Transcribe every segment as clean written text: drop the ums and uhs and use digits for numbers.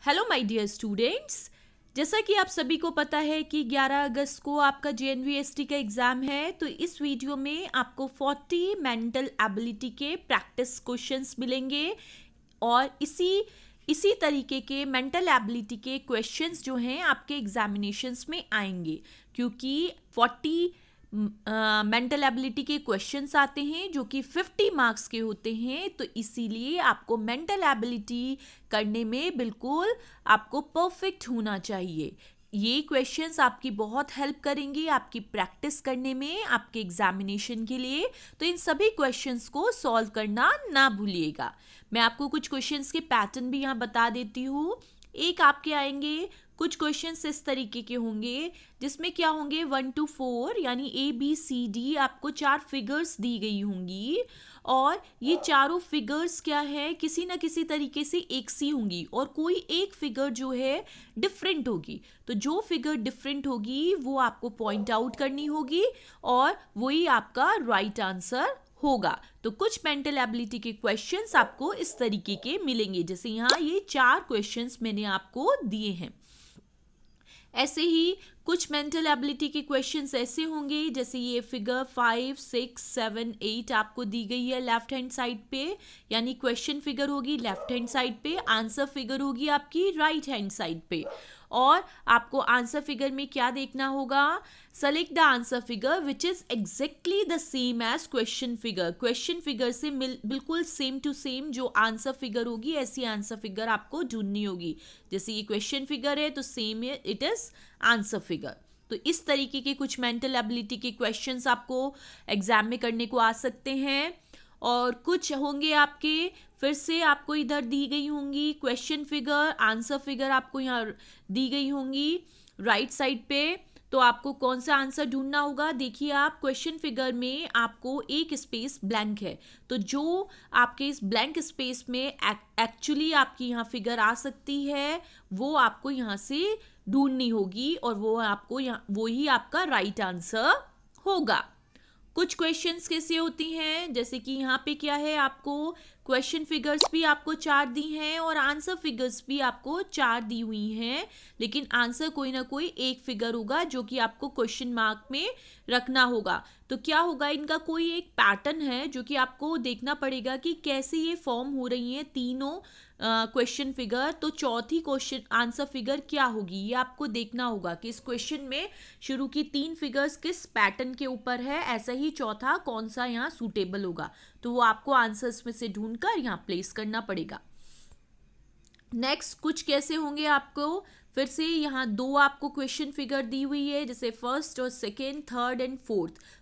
Hello my dear students. जैसा कि आप सभी को पता है कि 11 अगस्त को आपका JNVST का एग्ज़ाम है, तो इस वीडियो में आपको 40 मेंटल एबिलिटी के प्रैक्टिस क्वेश्चंस मिलेंगे और इसी तरीके के मेंटल एबिलिटी के क्वेश्चंस जो हैं आपके एग्जामिनेशंस में आएंगे, क्योंकि 40 मेंटल एबिलिटी के क्वेश्चंस आते हैं जो कि 50 मार्क्स के होते हैं। तो इसीलिए आपको मेंटल एबिलिटी करने में बिल्कुल आपको परफेक्ट होना चाहिए। ये क्वेश्चंस आपकी बहुत हेल्प करेंगी आपकी प्रैक्टिस करने में, आपके एग्जामिनेशन के लिए। तो इन सभी क्वेश्चंस को सॉल्व करना ना भूलिएगा। मैं आपको कुछ क्वेश्चंस के पैटर्न भी यहाँ बता देती हूँ। एक आपके आएंगे कुछ क्वेश्चंस इस तरीके के होंगे जिसमें क्या होंगे 1 to 4 यानी ABCD आपको 4 फिगर्स दी गई होंगी और ये चारों फिगर्स क्या है किसी ना किसी तरीके से एक सी होंगी और कोई एक फिगर जो है डिफरेंट होगी। तो जो फिगर डिफरेंट होगी वो आपको पॉइंट आउट करनी होगी और वही आपका राइट आंसर होगा। तो कुछ मेंटल एबिलिटी के क्वेश्चंस आपको इस तरीके के मिलेंगे, जैसे यहाँ ये 4 क्वेश्चंस मैंने आपको दिए हैं। ऐसे ही कुछ मेंटल एबिलिटी के क्वेश्चंस ऐसे होंगे, जैसे ये फिगर 5, 6, 7, 8 आपको दी गई है लेफ्ट हैंड साइड पे, यानी क्वेश्चन फिगर होगी लेफ्ट हैंड साइड पे, आंसर फिगर होगी आपकी राइट हैंड साइड पे। और आपको आंसर फिगर में क्या देखना होगा, select the answer figure which is exactly the same as question figure. Question figure से बिल्कुल सेम टू सेम जो आंसर फिगर होगी ऐसी आंसर फिगर आपको ढूंढनी होगी। जैसे ये क्वेश्चन फिगर है तो सेम है इट इज आंसर फिगर। तो इस तरीके के कुछ मेंटल एबिलिटी के क्वेश्चंस आपको एग्जाम में करने को आ सकते हैं। और कुछ होंगे आपके फिर से आपको इधर दी गई होंगी क्वेश्चन फिगर, आंसर फिगर आपको यहाँ दी गई होंगी राइट साइड पे। तो आपको कौन सा आंसर ढूंढना होगा, देखिए आप क्वेश्चन फिगर में आपको एक स्पेस ब्लैंक है, तो जो आपके इस ब्लैंक स्पेस में एक्चुअली आपकी यहाँ फिगर आ सकती है वो आपको यहाँ से ढूंढनी होगी और वो आपको यहाँ वही आपका राइट आंसर होगा। कुछ क्वेश्चंस कैसे होती हैं, जैसे कि यहाँ पे क्या है आपको क्वेश्चन फिगर्स भी आपको 4 दी हैं और आंसर फिगर्स भी आपको 4 दी हुई हैं, लेकिन आंसर कोई ना कोई एक फिगर होगा जो कि आपको क्वेश्चन मार्क में रखना होगा। तो क्या होगा, इनका कोई एक पैटर्न है जो कि आपको देखना पड़ेगा कि कैसे ये फॉर्म हो रही हैं तीनों क्वेश्चन फिगर। तो चौथी क्वेश्चन आंसर फिगर क्या होगी ये आपको देखना होगा कि इस क्वेश्चन में शुरू की 3 फिगर्स किस पैटर्न के ऊपर है, ऐसा ही चौथा कौन सा यहाँ सूटेबल होगा। तो वो आपको आंसर्स में से ढूंढकर यहाँ प्लेस करना पड़ेगा। नेक्स्ट कुछ कैसे होंगे, आपको फिर से यहाँ 2 आपको क्वेश्चन फिगर दी हुई है, जैसे फर्स्ट और second, third and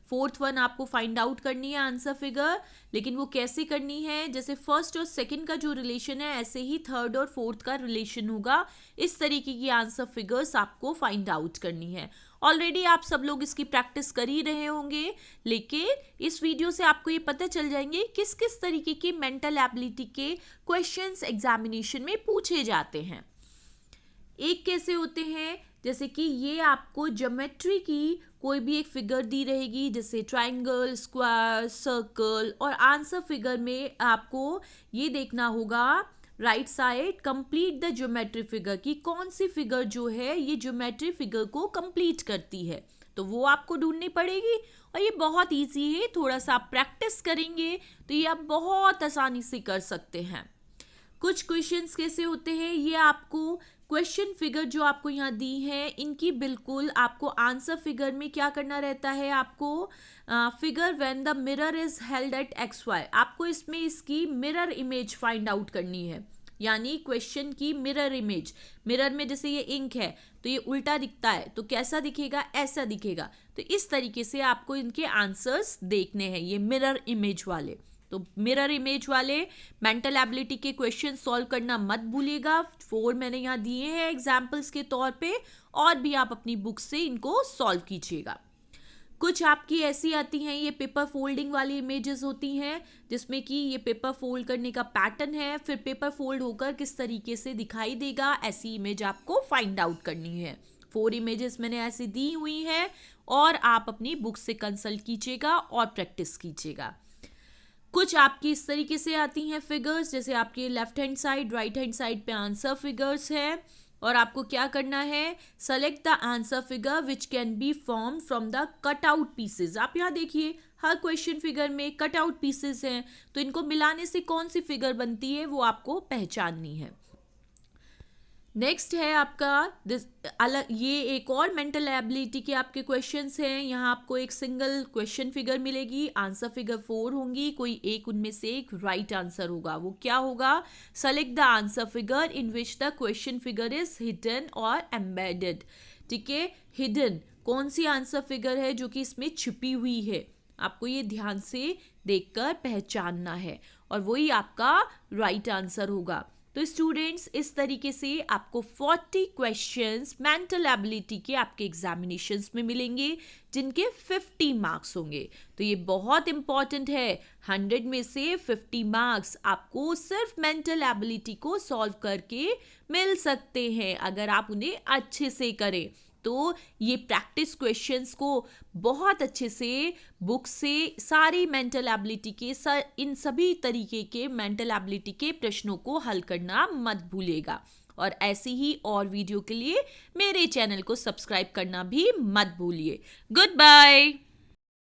fourth one आपको फाइंड आउट करनी है आंसर फिगर। लेकिन वो कैसे करनी है, जैसे फर्स्ट और सेकेंड का जो रिलेशन है ऐसे ही थर्ड और फोर्थ का रिलेशन होगा। इस तरीके की आंसर फिगर्स आपको फाइंड आउट करनी है। ऑलरेडी आप सब लोग इसकी प्रैक्टिस कर ही रहे होंगे, लेकिन इस वीडियो से आपको ये पता चल जाएंगे किस किस तरीके के मेंटल एबिलिटी के क्वेश्चंस एग्जामिनेशन में पूछे जाते हैं। एक कैसे होते हैं, जैसे कि ये आपको ज्योमेट्री की कोई भी एक फिगर दी रहेगी, जैसे ट्राइंगल, स्क्वायर, सर्कल, और आंसर फिगर में आपको ये देखना होगा right side complete the geometry figure की कौन सी फिगर जो है ये ज्योमेट्री फिगर को कंप्लीट करती है। तो वो आपको ढूंढनी पड़ेगी और ये बहुत इजी है, थोड़ा सा आप प्रैक्टिस करेंगे तो ये आप बहुत आसानी से कर सकते हैं। कुछ क्वेश्चंस कैसे होते हैं, ये आपको क्वेश्चन फिगर जो आपको यहाँ दी है इनकी बिल्कुल आपको आंसर फिगर में क्या करना रहता है, आपको figure when the mirror is held at XY, आपको इसमें इसकी मिरर इमेज फाइंड आउट करनी है। यानी क्वेश्चन की मिरर इमेज, मिरर में जैसे ये इंक है तो ये उल्टा दिखता है तो कैसा दिखेगा, ऐसा दिखेगा। तो इस तरीके से आपको इनके आंसर्स देखने हैं ये मिरर इमेज वाले। तो मिरर इमेज वाले मेंटल एबिलिटी के क्वेश्चन सॉल्व करना मत भूलिएगा। 4 मैंने यहाँ दिए हैं एग्जाम्पल्स के तौर पे, और भी आप अपनी बुक से इनको सॉल्व कीजिएगा। कुछ आपकी ऐसी आती हैं, ये पेपर फोल्डिंग वाली इमेजेस होती हैं जिसमें कि ये पेपर फोल्ड करने का पैटर्न है, फिर पेपर फोल्ड होकर किस तरीके से दिखाई देगा ऐसी इमेज आपको फाइंड आउट करनी है। 4 इमेजेस मैंने ऐसी दी हुई हैं और आप अपनी बुक से कंसल्ट कीजिएगा और प्रैक्टिस कीजिएगा। कुछ आपकी इस तरीके से आती हैं फिगर्स, जैसे आपके left hand side, right hand side पे आंसर फिगर्स है और आपको क्या करना है, select the answer figure which can be form from the cut out pieces. आप यहाँ देखिए हर क्वेश्चन फिगर में कट आउट पीसेस हैं, तो इनको मिलाने से कौन सी फिगर बनती है वो आपको पहचाननी है। नेक्स्ट है आपका अलग, ये एक और मेंटल एबिलिटी के आपके क्वेश्चंस हैं। यहाँ आपको एक सिंगल क्वेश्चन फिगर मिलेगी, आंसर फिगर 4 होंगी, कोई एक उनमें से एक राइट आंसर होगा। वो क्या होगा, select the answer figure in which the question figure is hidden और एम्बेडेड। ठीक है, हिडन कौन सी आंसर फिगर है जो कि इसमें छिपी हुई है, आपको ये ध्यान से देखकर पहचानना है और वही आपका राइट आंसर होगा। तो स्टूडेंट्स, इस तरीके से आपको 40 क्वेश्चंस मेंटल एबिलिटी के आपके एग्जामिनेशंस में मिलेंगे जिनके 50 मार्क्स होंगे। तो ये बहुत इंपॉर्टेंट है, 100 में से 50 मार्क्स आपको सिर्फ मेंटल एबिलिटी को सॉल्व करके मिल सकते हैं अगर आप उन्हें अच्छे से करें। तो ये प्रैक्टिस क्वेश्चंस को बहुत अच्छे से बुक से सारी मेंटल एबिलिटी के इन सभी तरीके के मेंटल एबिलिटी के प्रश्नों को हल करना मत भूलिएगा। और ऐसी ही और वीडियो के लिए मेरे चैनल को सब्सक्राइब करना भी मत भूलिए। Good bye.